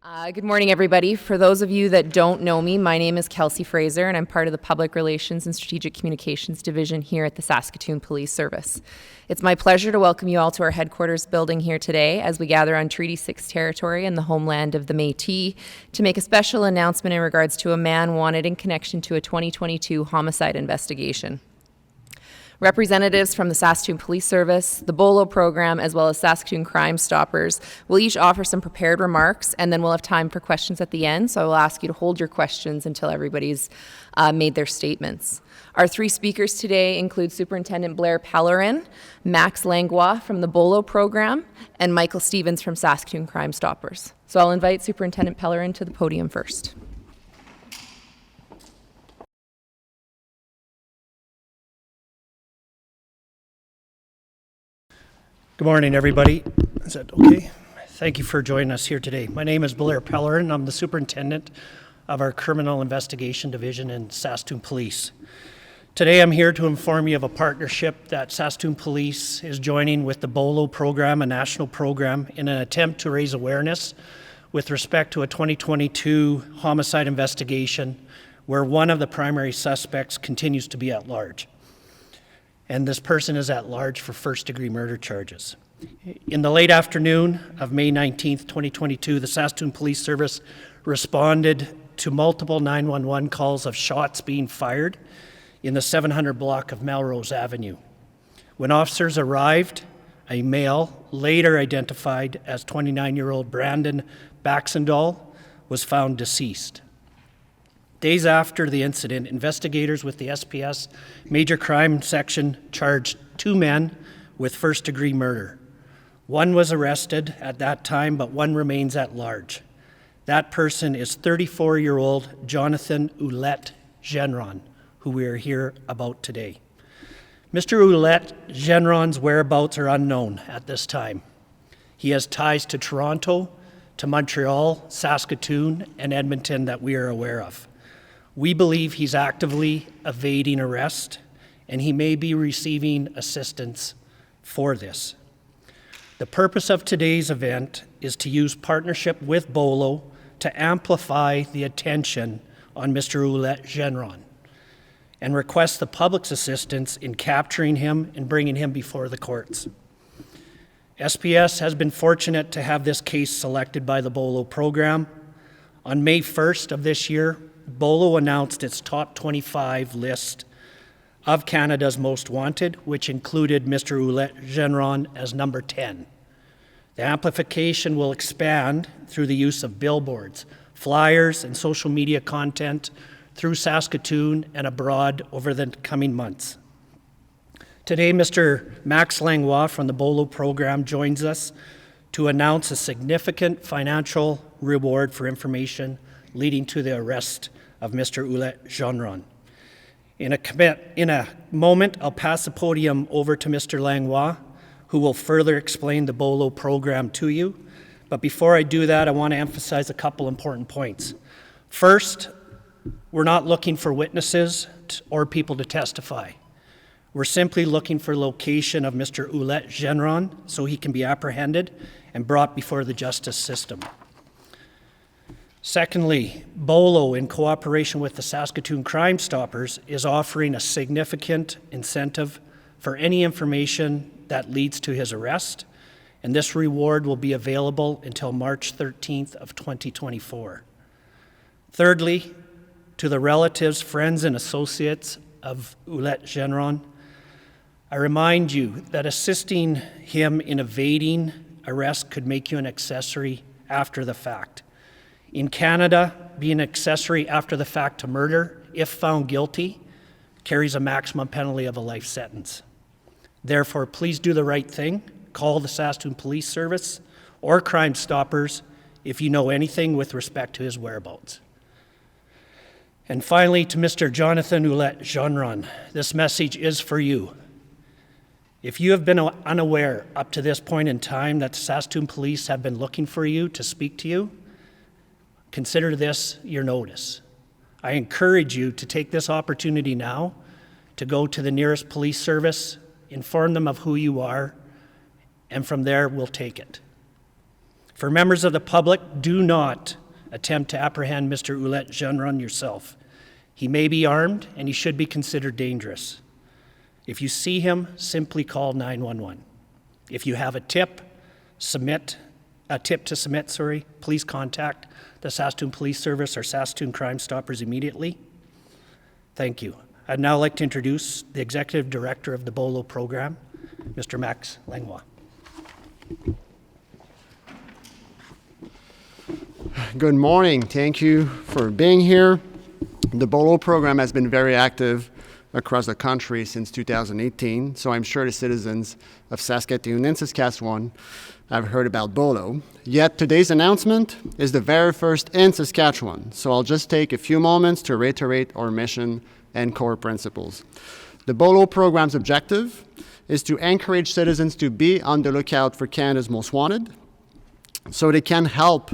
Good morning, everybody. For those of you that don't know me, my name is Kelsey Fraser, and I'm part of the Public Relations and Strategic Communications Division here at the Saskatoon Police Service. It's my pleasure to welcome you all to our headquarters building here today as we gather on Treaty 6 territory in the homeland of the Métis to make a special announcement in regards to a man wanted in connection to a 2022 homicide investigation. Representatives from the Saskatoon Police Service, the BOLO Program, as well as Saskatoon Crime Stoppers will each offer some prepared remarks, and then we'll have time for questions at the end, so I will ask you to hold your questions until everybody's made their statements. Our three speakers today include Superintendent Blair Pellerin, Max Langlois from the BOLO Program, and Michael Stevens from Saskatoon Crime Stoppers. So I'll invite Superintendent Pellerin to the podium first. Good morning, everybody. Is that okay? Thank you for joining us here today. My name is Blair Pellerin. I'm the superintendent of our Criminal Investigation Division in Saskatoon Police. Today I'm here to inform you of a partnership that Saskatoon Police is joining with the BOLO Program, a national program, in an attempt to raise awareness with respect to a 2022 homicide investigation where one of the primary suspects continues to be at large. And this person is at large for first-degree murder charges. In the late afternoon of May 19th, 2022, the Saskatoon Police Service responded to multiple 911 calls of shots being fired in the 700 block of Melrose Avenue. When officers arrived, a male, later identified as 29-year-old Brandon Baxendall, was found deceased. Days after the incident, investigators with the SPS Major Crime Section charged two men with first-degree murder. One was arrested at that time, but one remains at large. That person is 34-year-old Jonathan Ouellet-Gendron, who we are here about today. Mr. Ouellet-Gendron's whereabouts are unknown at this time. He has ties to Toronto, to Montreal, Saskatoon, and Edmonton that we are aware of. We believe he's actively evading arrest, and he may be receiving assistance for this. The purpose of today's event is to use partnership with BOLO to amplify the attention on Mr. Ouellet-Gendron and request the public's assistance in capturing him and bringing him before the courts. SPS has been fortunate to have this case selected by the BOLO program. On May 1st of this year, BOLO announced its top 25 list of Canada's most wanted, which included Mr. Ouellet-Gendron as number 10. The amplification will expand through the use of billboards, flyers, and social media content through Saskatoon and abroad over the coming months. Today, Mr. Max Langlois from the BOLO program joins us to announce a significant financial reward for information leading to the arrest of Mr. Ouellet-Gendron. In a moment, I'll pass the podium over to Mr. Langlois, who will further explain the BOLO program to you. But before I do that, I want to emphasize a couple important points. First, we're not looking for witnesses or people to testify. We're simply looking for location of Mr. Ouellet-Gendron so he can be apprehended and brought before the justice system. Secondly, BOLO, in cooperation with the Saskatoon Crime Stoppers, is offering a significant incentive for any information that leads to his arrest, and this reward will be available until March 13th of 2024. Thirdly, to the relatives, friends, and associates of Ouellet-Gendron, I remind you that assisting him in evading arrest could make you an accessory after the fact. In Canada, being an accessory after the fact to murder, if found guilty, carries a maximum penalty of a life sentence. Therefore, please do the right thing. Call the Saskatoon Police Service or Crime Stoppers if you know anything with respect to his whereabouts. And finally, to Mr. Jonathan Ouellet-Gendron, this message is for you. If you have been unaware up to this point in time that the Saskatoon Police have been looking for you to speak to you, consider this your notice. I encourage you to take this opportunity now to go to the nearest police service, inform them of who you are, and from there we'll take it. For members of the public, do not attempt to apprehend Mr. Ouellet-Gendron yourself. He may be armed and he should be considered dangerous. If you see him, simply call 911. If you have a tip to submit, please contact the Saskatoon Police Service or Saskatoon Crime Stoppers immediately. Thank you. I'd now like to introduce the Executive Director of the BOLO Program, Mr. Max Langlois. Good morning. Thank you for being here. The BOLO program has been very active across the country since 2018, so I'm sure the citizens of Saskatoon and Saskatchewan have heard about BOLO. Yet today's announcement is the very first in Saskatchewan, so I'll just take a few moments to reiterate our mission and core principles. The BOLO program's objective is to encourage citizens to be on the lookout for Canada's most wanted, so they can help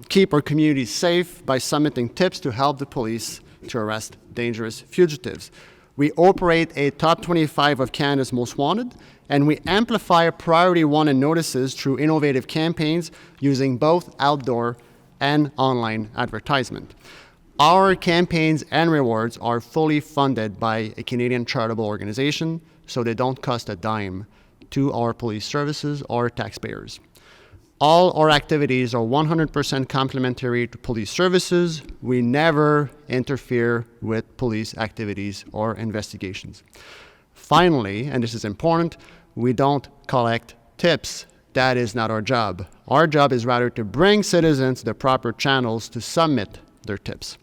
keep our communities safe by submitting tips to help the police to arrest dangerous fugitives. We operate a top 25 of Canada's most wanted, and we amplify priority wanted notices through innovative campaigns using both outdoor and online advertisement. Our campaigns and rewards are fully funded by a Canadian charitable organization, so they don't cost a dime to our police services or taxpayers. All our activities are 100% complementary to police services. We never interfere with police activities or investigations. Finally, and this is important, we don't collect tips. That is not our job. Our job is rather to bring citizens the proper channels to submit their tips.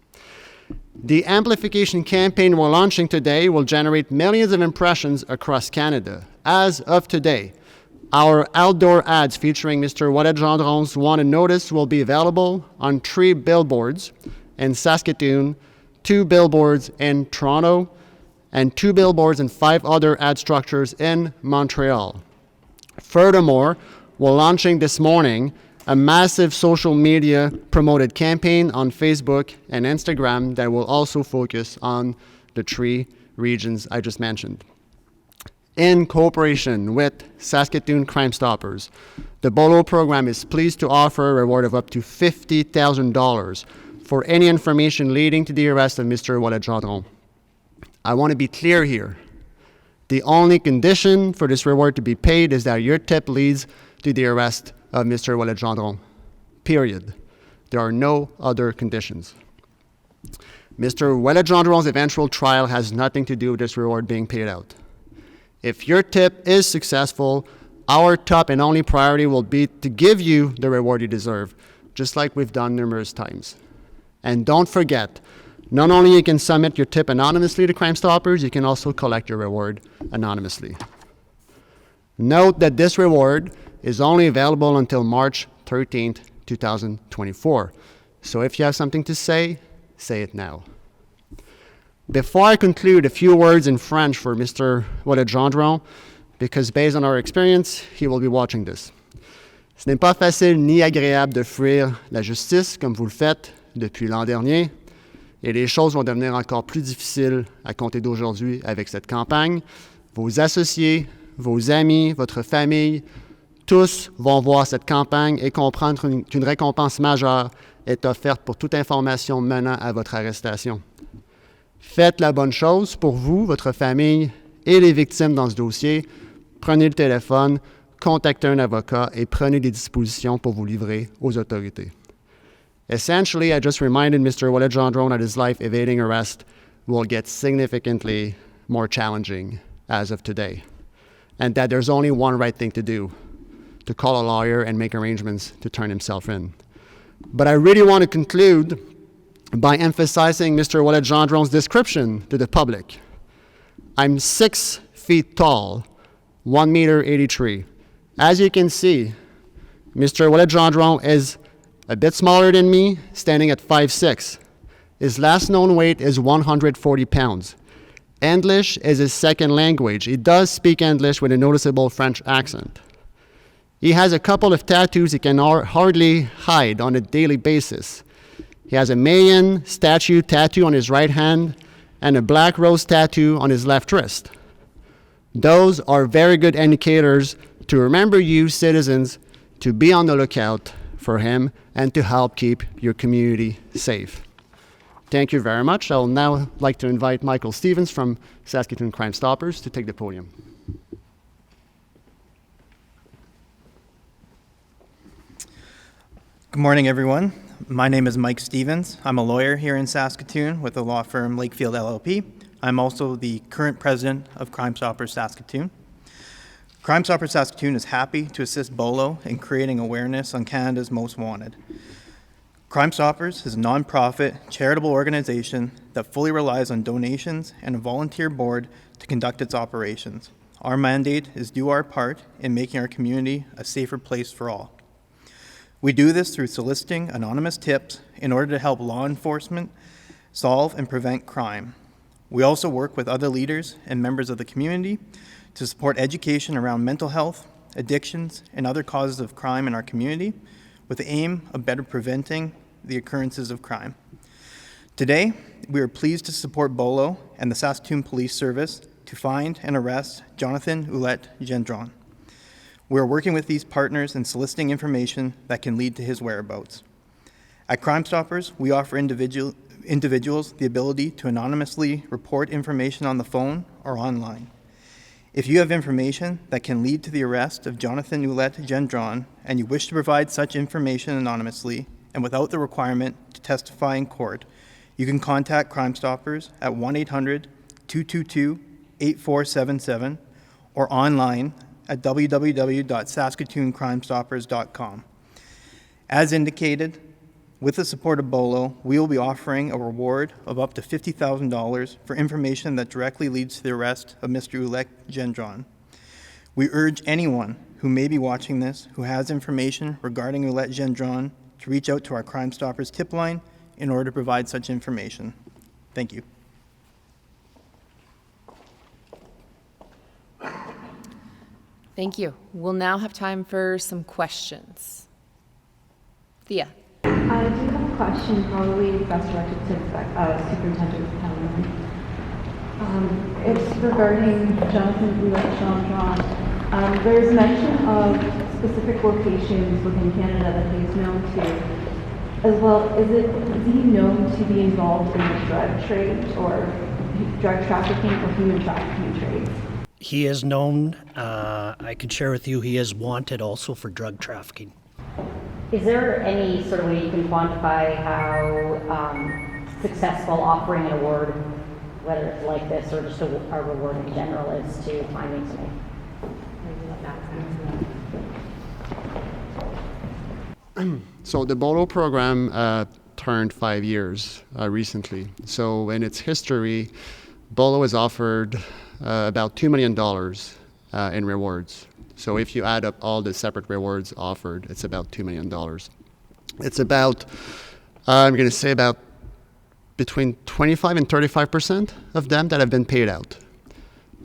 The amplification campaign we're launching today will generate millions of impressions across Canada. As of today, our outdoor ads featuring Mr. Ouellet-Gendron's wanted notice will be available on 3 billboards in Saskatoon, 2 billboards in Toronto, and 2 billboards and 5 other ad structures in Montreal. Furthermore, we're launching this morning a massive social media promoted campaign on Facebook and Instagram that will also focus on the 3 regions I just mentioned. In cooperation with Saskatoon Crime Stoppers, the BOLO program is pleased to offer a reward of up to $50,000 for any information leading to the arrest of Mr. Ouellet-Gendron. I want to be clear here. The only condition for this reward to be paid is that your tip leads to the arrest of Mr. Ouellet-Gendron. Period. There are no other conditions. Mr. Ouellet-Gendron's eventual trial has nothing to do with this reward being paid out. If your tip is successful, our top and only priority will be to give you the reward you deserve, just like we've done numerous times. And don't forget, not only you can submit your tip anonymously to Crime Stoppers, you can also collect your reward anonymously. Note that this reward is only available until March 13th, 2024. So if you have something to say it now. Before I conclude, a few words in French for Mr. Ouellet-Gendron, because based on our experience, he will be watching this. Ce n'est pas facile ni agréable de fuir la justice comme vous le faites depuis l'an dernier, et les choses vont devenir encore plus difficiles à compter d'aujourd'hui avec cette campagne. Vos associés, vos amis, votre famille, tous vont voir cette campagne et comprendre qu'une récompense majeure est offerte pour toute information menant à votre arrestation. Faites la bonne chose pour vous, votre famille et les victimes dans ce dossier. Prenez le téléphone, contactez un avocat et prenez des dispositions pour vous livrer aux autorités. Essentially, I just reminded Mr. Ouellet-Gendron that his life evading arrest will get significantly more challenging as of today, and that there's only one right thing to do, to call a lawyer and make arrangements to turn himself in. But I really want to conclude by emphasizing Mr. Ouellet-Gendron's description to the public. I'm 6 feet tall, 1 meter 83. As you can see, Mr. Ouellet-Gendron is a bit smaller than me, standing at 5'6". His last known weight is 140 pounds. English is his second language. He does speak English with a noticeable French accent. He has a couple of tattoos he can hardly hide on a daily basis. He has a Mayan statue tattoo on his right hand and a black rose tattoo on his left wrist. Those are very good indicators to remember you, citizens, to be on the lookout for him and to help keep your community safe. Thank you very much. I'll now like to invite Michael Stevens from Saskatoon Crime Stoppers to take the podium. Good morning, everyone. My name is Mike Stevens. I'm a lawyer here in Saskatoon with the law firm Lakefield LLP. I'm also the current president of Crime Stoppers Saskatoon. Crime Stoppers Saskatoon is happy to assist BOLO in creating awareness on Canada's most wanted. Crime Stoppers is a nonprofit, charitable organization that fully relies on donations and a volunteer board to conduct its operations. Our mandate is do our part in making our community a safer place for all. We do this through soliciting anonymous tips in order to help law enforcement solve and prevent crime. We also work with other leaders and members of the community to support education around mental health, addictions, and other causes of crime in our community with the aim of better preventing the occurrences of crime. Today, we are pleased to support BOLO and the Saskatoon Police Service to find and arrest Jonathan Ouellet-Gendron. We are working with these partners and soliciting information that can lead to his whereabouts. At Crime Stoppers, we offer individuals the ability to anonymously report information on the phone or online. If you have information that can lead to the arrest of Jonathan Ouellet-Gendron and you wish to provide such information anonymously and without the requirement to testify in court, you can contact Crime Stoppers at 1-800-222-8477 or online at www.saskatooncrimestoppers.com. As indicated, with the support of BOLO, we will be offering a reward of up to $50,000 for information that directly leads to the arrest of Mr. Ouellet-Gendron. We urge anyone who may be watching this who has information regarding Ouellet-Gendron to reach out to our Crime Stoppers tip line in order to provide such information. Thank you. Thank you. We'll now have time for some questions. Thea. I do have a question, probably best directed to Superintendent Cameron. It's regarding Jonathan Ouellet-Gendron. There's mention of specific locations within Canada that he's known to. As well, is he known to be involved in the drug trade or drug trafficking or human trafficking trades? He is known, I can share with you, he is wanted also for drug trafficking. Is there any sort of way you can quantify how successful offering an award, whether it's like this or just a reward in general, is to finding something? So the BOLO program turned 5 years recently. So in its history, BOLO has offered about $2 million in rewards. So if you add up all the separate rewards offered, it's about $2 million. It's about, I'm going to say about between 25 and 35% of them that have been paid out.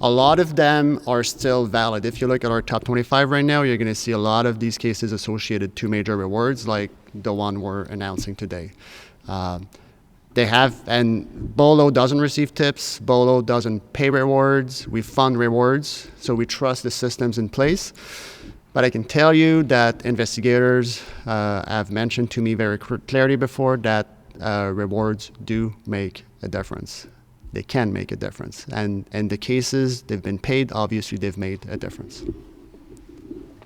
A lot of them are still valid. If you look at our top 25 right now, you're going to see a lot of these cases associated to major rewards like the one we're announcing today. They have, and BOLO doesn't receive tips, BOLO doesn't pay rewards, we fund rewards, so we trust the systems in place. But I can tell you that investigators have mentioned to me very clearly before that rewards do make a difference. They can make a difference. And in the cases they've been paid, obviously they've made a difference.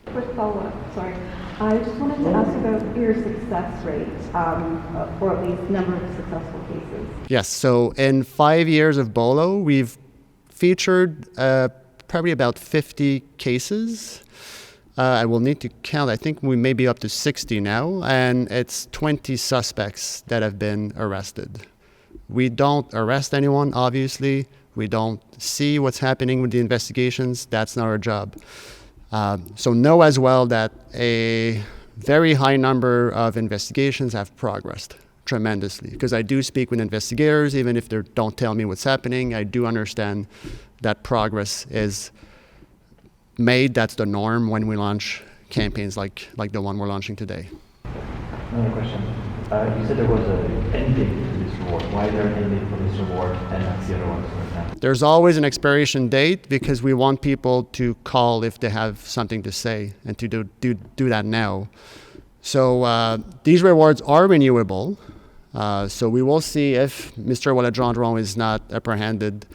Quick follow-up, sorry. I just wanted to ask about your success rate, or at least number of successful cases. Yes, so in 5 years of BOLO, we've featured probably about 50 cases. I will need to count, I think we may be up to 60 now, and it's 20 suspects that have been arrested. We don't arrest anyone, obviously. We don't see what's happening with the investigations. That's not our job. So know as well that a very high number of investigations have progressed tremendously, because I do speak with investigators, even if they don't tell me what's happening. I do understand that progress is made. That's the norm when we launch campaigns like the one we're launching today. Another question. You said there was an end date to police reward? Why is there an in-date police reward and not the other ones, for example? There's always an expiration date because we want people to call if they have something to say and to do that now. So these rewards are renewable. So we will see if Mr. Ouellet-Gendron is not apprehended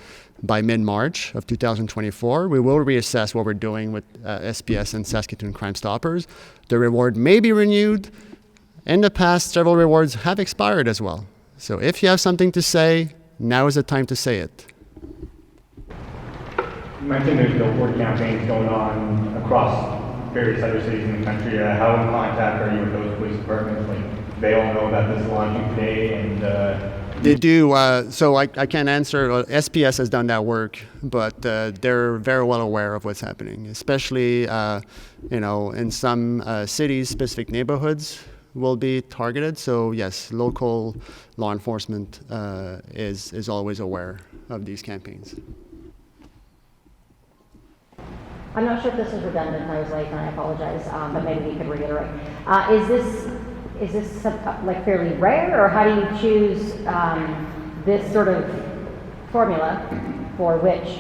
by mid-March of 2024. We will reassess what we're doing with SPS and Saskatoon Crime Stoppers. The reward may be renewed. In the past, several rewards have expired as well. So if you have something to say, now is the time to say it. You mentioned there's billboard campaigns going on across various other cities in the country. How in contact are you with those police departments? Like, they all know about this launching today, and they do. So I can't answer. SPS has done that work, but they're very well aware of what's happening, especially in some cities, specific neighborhoods will be targeted. So yes, local law enforcement is always aware of these campaigns. I'm not sure if this is redundant, I was late and I apologize, but maybe we could reiterate. Is this like fairly rare, or how do you choose this sort of formula for which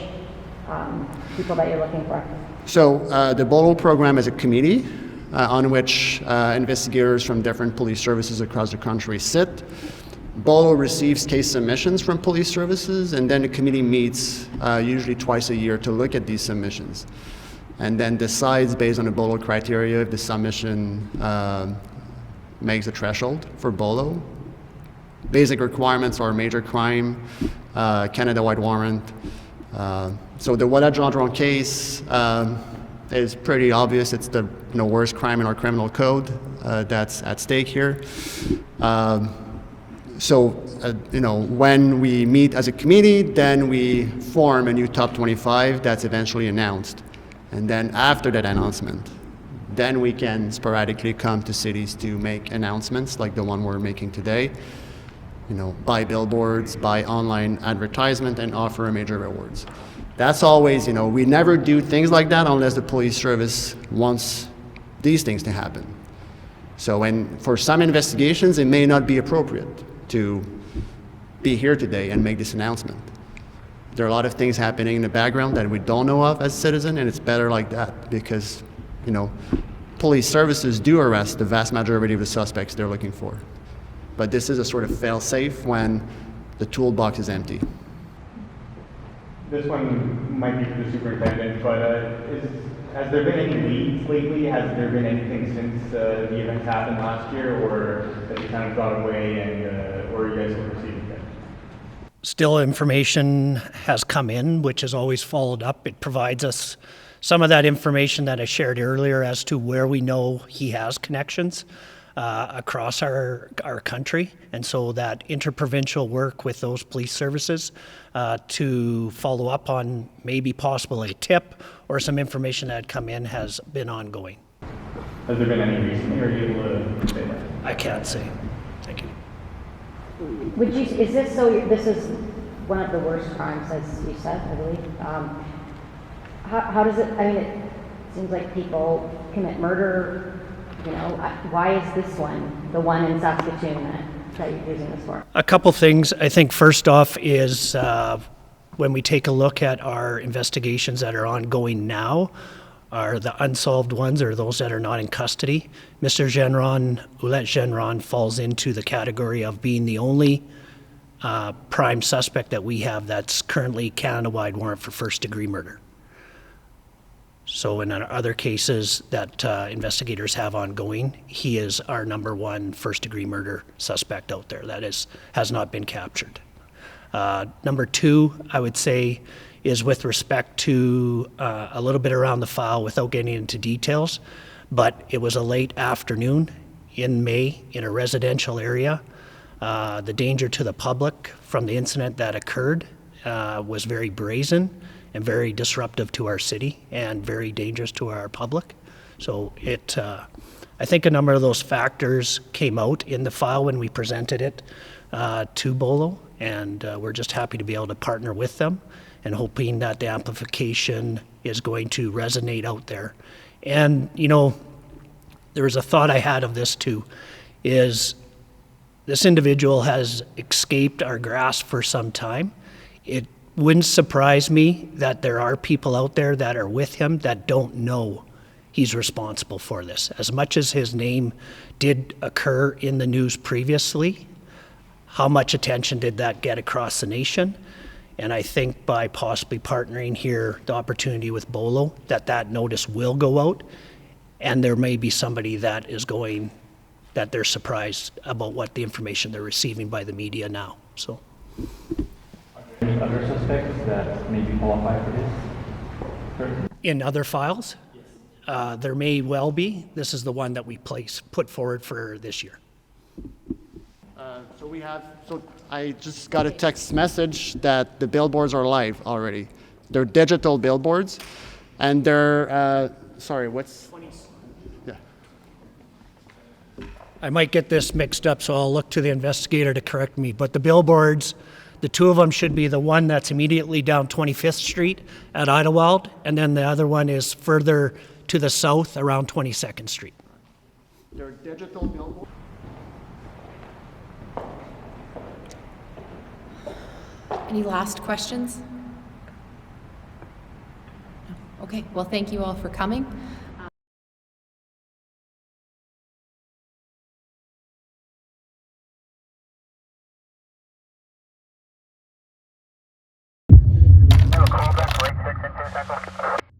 people that you're looking for? So the BOLO program is a committee on which investigators from different police services across the country sit. BOLO receives case submissions from police services, and then the committee meets usually twice a year to look at these submissions, and then decides based on the BOLO criteria if the submission makes a threshold for BOLO. Basic requirements are major crime, Canada-wide warrant. So the Ouellet-Gendron case is pretty obvious. It's the worst crime in our criminal code that's at stake here. When we meet as a committee, then we form a new top 25 that's eventually announced. And then after that announcement, then we can sporadically come to cities to make announcements like the one we're making today, buy billboards, buy online advertisement, and offer major rewards. That's always, we never do things like that unless the police service wants these things to happen. So for some investigations, it may not be appropriate to be here today and make this announcement. There are a lot of things happening in the background that we don't know of as citizens, and it's better like that because, police services do arrest the vast majority of the suspects they're looking for. But this is a sort of fail-safe when the toolbox is empty. this one might be for the superintendent, but has there been any leads lately? Has there been anything since the events happened last year, or has it kind of gone away, and or are you guys still receiving it? Still, information has come in, which is always followed up. It provides us some of that information that I shared earlier as to where we know he has connections across our country. And so that interprovincial work with those police services to follow up on maybe possible a tip or some information that had come in has been ongoing. Has there been any recently, or are you able to say that? I can't say. Thank you. Would you, is this, so this is one of the worst crimes, as you said, I believe. How does it, I mean, it seems like people commit murder, you know, why is this one, the one in Saskatoon that you're using this for? A couple things. I think first off is when we take a look at our investigations that are ongoing now, are the unsolved ones or those that are not in custody. Mr. Ouellet-Gendron falls into the category of being the only prime suspect that we have that's currently Canada-wide warrant for first-degree murder. So in other cases that investigators have ongoing, he is our number one first-degree murder suspect out there that has not been captured. Number two, I would say, is with respect to a little bit around the file without getting into details, but it was a late afternoon in May in a residential area. The danger to the public from the incident that occurred was very brazen and very disruptive to our city and very dangerous to our public. So I think a number of those factors came out in the file when we presented it to BOLO, and we're just happy to be able to partner with them and hoping that the amplification is going to resonate out there. And, you know, there was a thought I had of this too, is This individual has escaped our grasp for some time. It wouldn't surprise me that there are people out there that are with him that don't know he's responsible for this. As much as his name did occur in the news previously, how much attention did that get across the nation? And I think by possibly partnering here, the opportunity with BOLO, that notice will go out, and there may be somebody that is going, that they're surprised about what the information they're receiving by the media now. So, Any other suspects that maybe qualify for this? Sure. in other files, there may well be. This is the one that we put forward for this year. So I just got a text message that the billboards are live already. They're digital billboards, and they're, sorry, what's? Yeah. I might get this mixed up, so I'll look to the investigator to correct me. But the billboards, the two of them should be the one that's immediately down 25th Street at Idlewild, and then the other one is further to the south around 22nd Street. They're digital billboards. Any last questions? No. Okay, well, thank you all for coming. Call back for 86 into